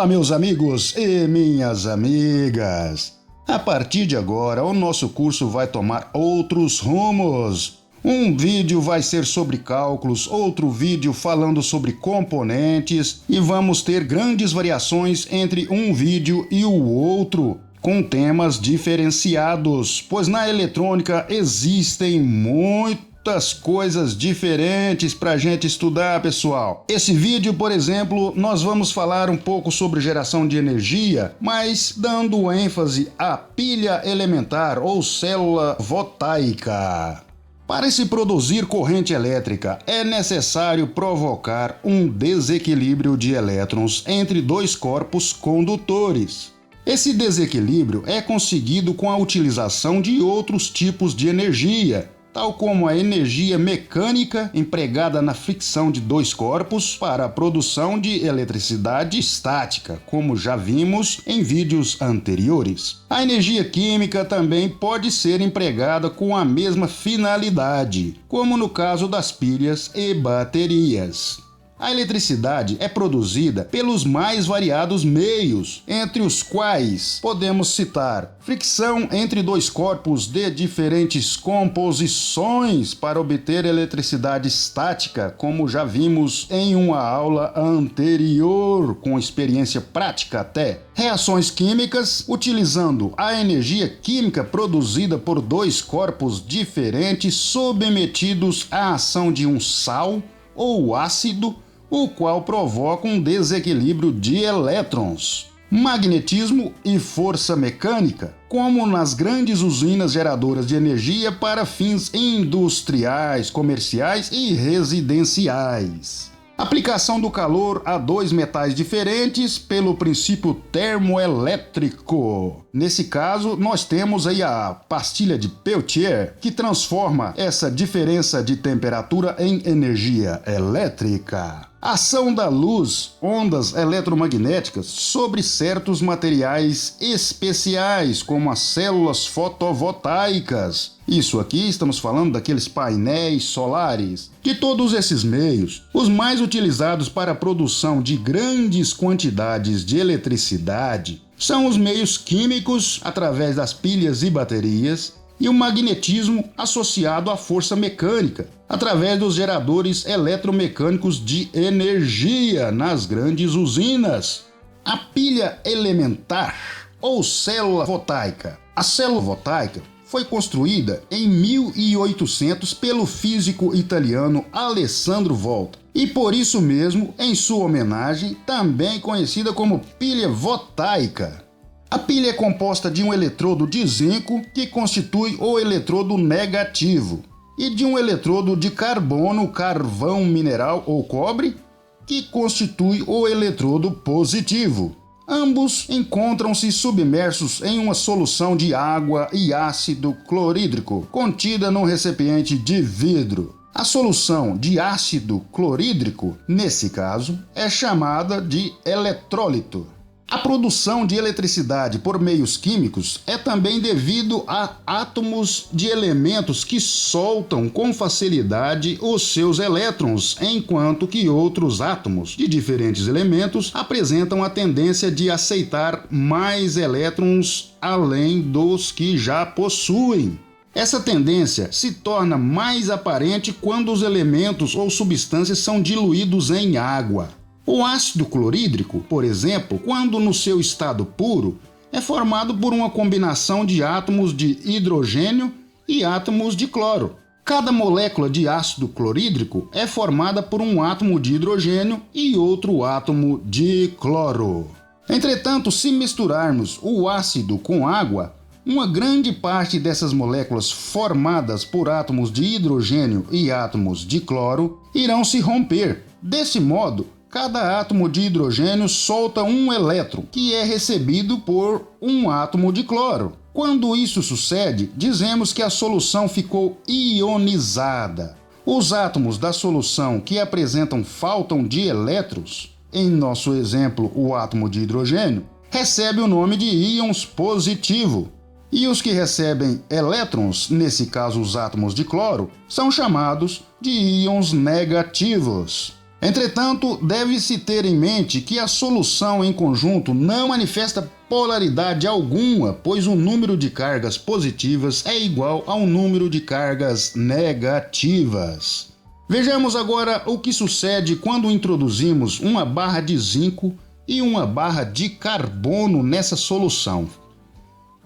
Olá, meus amigos e minhas amigas! A partir de agora, o nosso curso vai tomar outros rumos. Um vídeo vai ser sobre cálculos, outro vídeo falando sobre componentes e vamos ter grandes variações entre um vídeo e o outro, com temas diferenciados, pois na eletrônica existem muitas coisas diferentes para a gente estudar, pessoal. Esse vídeo, por exemplo, nós vamos falar um pouco sobre geração de energia, mas dando ênfase à pilha elementar ou célula voltaica. Para se produzir corrente elétrica, é necessário provocar um desequilíbrio de elétrons entre dois corpos condutores. Esse desequilíbrio é conseguido com a utilização de outros tipos de energia, tal como a energia mecânica empregada na fricção de dois corpos para a produção de eletricidade estática, como já vimos em vídeos anteriores. A energia química também pode ser empregada com a mesma finalidade, como no caso das pilhas e baterias. A eletricidade é produzida pelos mais variados meios, entre os quais podemos citar fricção entre dois corpos de diferentes composições para obter eletricidade estática, como já vimos em uma aula anterior, com experiência prática até. Reações químicas, utilizando a energia química produzida por dois corpos diferentes submetidos à ação de um sal ou ácido, o qual provoca um desequilíbrio de elétrons. Magnetismo e força mecânica, como nas grandes usinas geradoras de energia para fins industriais, comerciais e residenciais. Aplicação do calor a dois metais diferentes pelo princípio termoelétrico. Nesse caso, nós temos aí a pastilha de Peltier, que transforma essa diferença de temperatura em energia elétrica. Ação da luz, ondas eletromagnéticas, sobre certos materiais especiais, como as células fotovoltaicas. Isso aqui estamos falando daqueles painéis solares. De todos esses meios, os mais utilizados para a produção de grandes quantidades de eletricidade são os meios químicos, através das pilhas e baterias, e o magnetismo associado à força mecânica, através dos geradores eletromecânicos de energia nas grandes usinas. A pilha elementar ou célula voltaica. A célula voltaica foi construída em 1800 pelo físico italiano Alessandro Volta e por isso mesmo, em sua homenagem, também conhecida como pilha voltaica. A pilha é composta de um eletrodo de zinco, que constitui o eletrodo negativo, e de um eletrodo de carbono, carvão mineral ou cobre, que constitui o eletrodo positivo. Ambos encontram-se submersos em uma solução de água e ácido clorídrico, contida num recipiente de vidro. A solução de ácido clorídrico, nesse caso, é chamada de eletrólito. A produção de eletricidade por meios químicos é também devido a átomos de elementos que soltam com facilidade os seus elétrons, enquanto que outros átomos de diferentes elementos apresentam a tendência de aceitar mais elétrons além dos que já possuem. Essa tendência se torna mais aparente quando os elementos ou substâncias são diluídos em água. O ácido clorídrico, por exemplo, quando no seu estado puro, é formado por uma combinação de átomos de hidrogênio e átomos de cloro. Cada molécula de ácido clorídrico é formada por um átomo de hidrogênio e outro átomo de cloro. Entretanto, se misturarmos o ácido com água, uma grande parte dessas moléculas formadas por átomos de hidrogênio e átomos de cloro irão se romper. Desse modo, cada átomo de hidrogênio solta um elétron, que é recebido por um átomo de cloro. Quando isso sucede, dizemos que a solução ficou ionizada. Os átomos da solução que apresentam falta de elétrons, em nosso exemplo o átomo de hidrogênio, recebe o nome de íons positivo. E os que recebem elétrons, nesse caso os átomos de cloro, são chamados de íons negativos. Entretanto, deve-se ter em mente que a solução em conjunto não manifesta polaridade alguma, pois o número de cargas positivas é igual ao número de cargas negativas. Vejamos agora o que sucede quando introduzimos uma barra de zinco e uma barra de carbono nessa solução.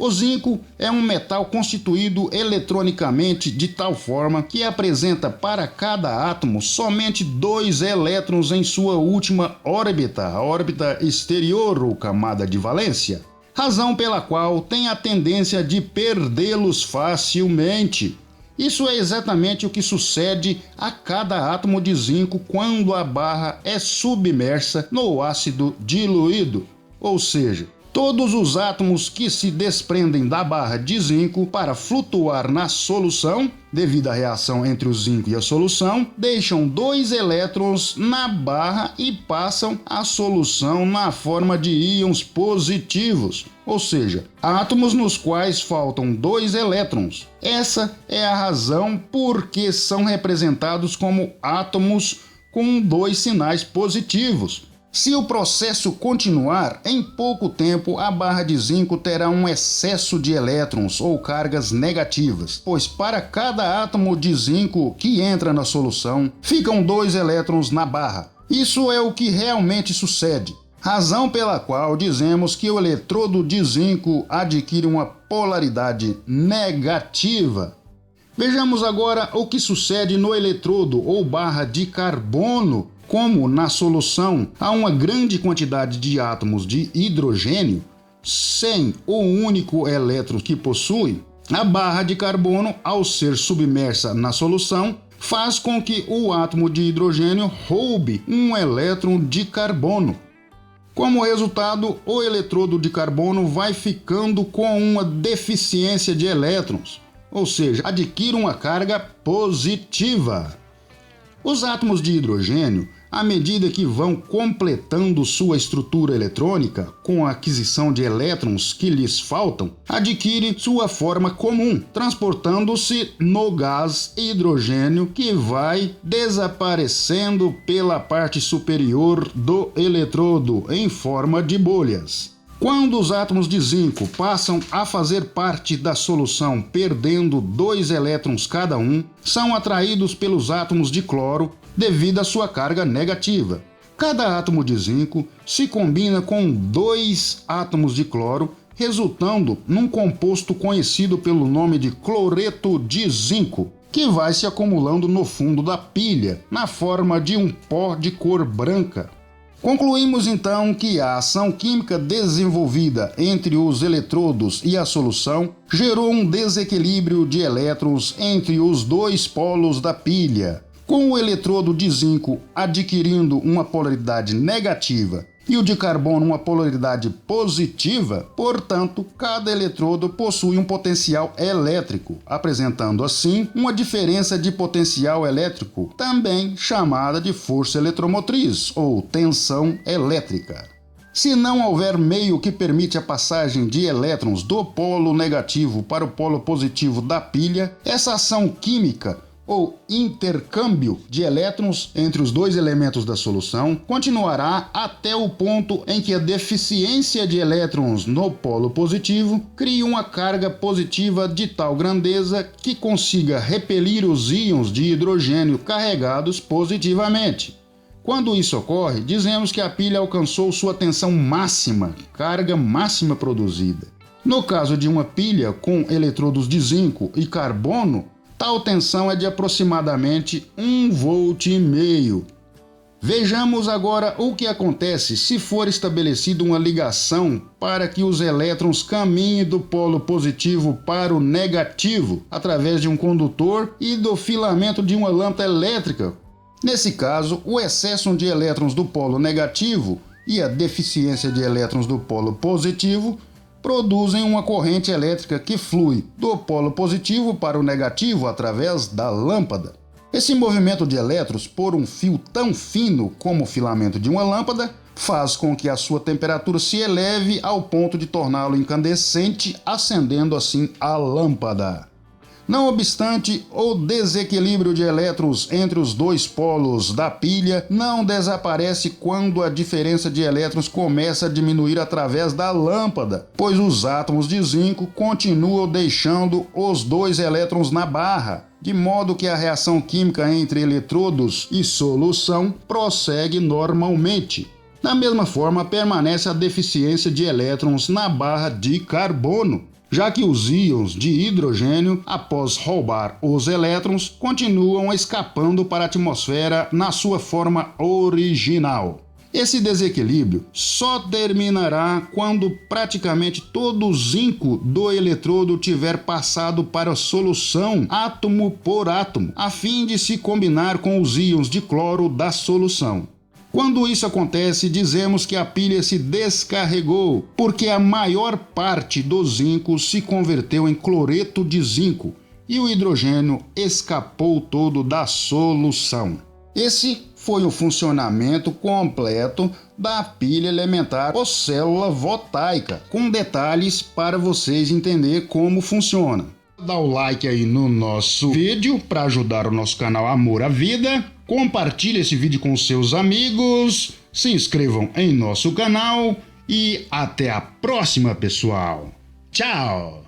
O zinco é um metal constituído eletronicamente de tal forma que apresenta para cada átomo somente 2 elétrons em sua última órbita, a órbita exterior ou camada de valência, razão pela qual tem a tendência de perdê-los facilmente. Isso é exatamente o que sucede a cada átomo de zinco quando a barra é submersa no ácido diluído, ou seja, todos os átomos que se desprendem da barra de zinco para flutuar na solução, devido à reação entre o zinco e a solução, deixam 2 elétrons na barra e passam a solução na forma de íons positivos, ou seja, átomos nos quais faltam 2 elétrons. Essa é a razão por que são representados como átomos com 2 sinais positivos. Se o processo continuar, em pouco tempo a barra de zinco terá um excesso de elétrons ou cargas negativas, pois para cada átomo de zinco que entra na solução, ficam 2 elétrons na barra. Isso é o que realmente sucede, razão pela qual dizemos que o eletrodo de zinco adquire uma polaridade negativa. Vejamos agora o que sucede no eletrodo ou barra de carbono. Como na solução há uma grande quantidade de átomos de hidrogênio, sem o único elétron que possui, a barra de carbono, ao ser submersa na solução, faz com que o átomo de hidrogênio roube um elétron de carbono. Como resultado, o eletrodo de carbono vai ficando com uma deficiência de elétrons, ou seja, adquire uma carga positiva. Os átomos de hidrogênio, à medida que vão completando sua estrutura eletrônica com a aquisição de elétrons que lhes faltam, adquirem sua forma comum, transportando-se no gás hidrogênio que vai desaparecendo pela parte superior do eletrodo em forma de bolhas. Quando os átomos de zinco passam a fazer parte da solução perdendo 2 elétrons cada um, são atraídos pelos átomos de cloro devido à sua carga negativa. Cada átomo de zinco se combina com 2 átomos de cloro, resultando num composto conhecido pelo nome de cloreto de zinco, que vai se acumulando no fundo da pilha, na forma de um pó de cor branca. Concluímos então que a ação química desenvolvida entre os eletrodos e a solução gerou um desequilíbrio de elétrons entre os 2 polos da pilha, com o eletrodo de zinco adquirindo uma polaridade negativa e o de carbono uma polaridade positiva. Portanto, cada eletrodo possui um potencial elétrico, apresentando assim uma diferença de potencial elétrico, também chamada de força eletromotriz ou tensão elétrica. Se não houver meio que permite a passagem de elétrons do polo negativo para o polo positivo da pilha, essa ação química ou intercâmbio de elétrons entre os 2 elementos da solução continuará até o ponto em que a deficiência de elétrons no polo positivo crie uma carga positiva de tal grandeza que consiga repelir os íons de hidrogênio carregados positivamente. Quando isso ocorre, dizemos que a pilha alcançou sua tensão máxima, carga máxima produzida. No caso de uma pilha com eletrodos de zinco e carbono, tal tensão é de aproximadamente 1,5 volt. Vejamos agora o que acontece se for estabelecida uma ligação para que os elétrons caminhem do polo positivo para o negativo através de um condutor e do filamento de uma lâmpada elétrica. Nesse caso, o excesso de elétrons do polo negativo e a deficiência de elétrons do polo positivo produzem uma corrente elétrica que flui do polo positivo para o negativo através da lâmpada. Esse movimento de elétrons por um fio tão fino como o filamento de uma lâmpada faz com que a sua temperatura se eleve ao ponto de torná-lo incandescente, acendendo assim a lâmpada. Não obstante, o desequilíbrio de elétrons entre os dois polos da pilha não desaparece quando a diferença de elétrons começa a diminuir através da lâmpada, pois os átomos de zinco continuam deixando os dois elétrons na barra, de modo que a reação química entre eletrodos e solução prossegue normalmente. Da mesma forma, permanece a deficiência de elétrons na barra de carbono, já que os íons de hidrogênio, após roubar os elétrons, continuam escapando para a atmosfera na sua forma original. Esse desequilíbrio só terminará quando praticamente todo o zinco do eletrodo tiver passado para a solução átomo por átomo, a fim de se combinar com os íons de cloro da solução. Quando isso acontece, dizemos que a pilha se descarregou, porque a maior parte do zinco se converteu em cloreto de zinco e o hidrogênio escapou todo da solução. Esse foi o funcionamento completo da pilha elementar ou célula voltaica, com detalhes para vocês entenderem como funciona. Dá o like aí no nosso vídeo para ajudar o nosso canal Amor à Vida. Compartilhe esse vídeo com seus amigos, se inscrevam em nosso canal e até a próxima, pessoal. Tchau!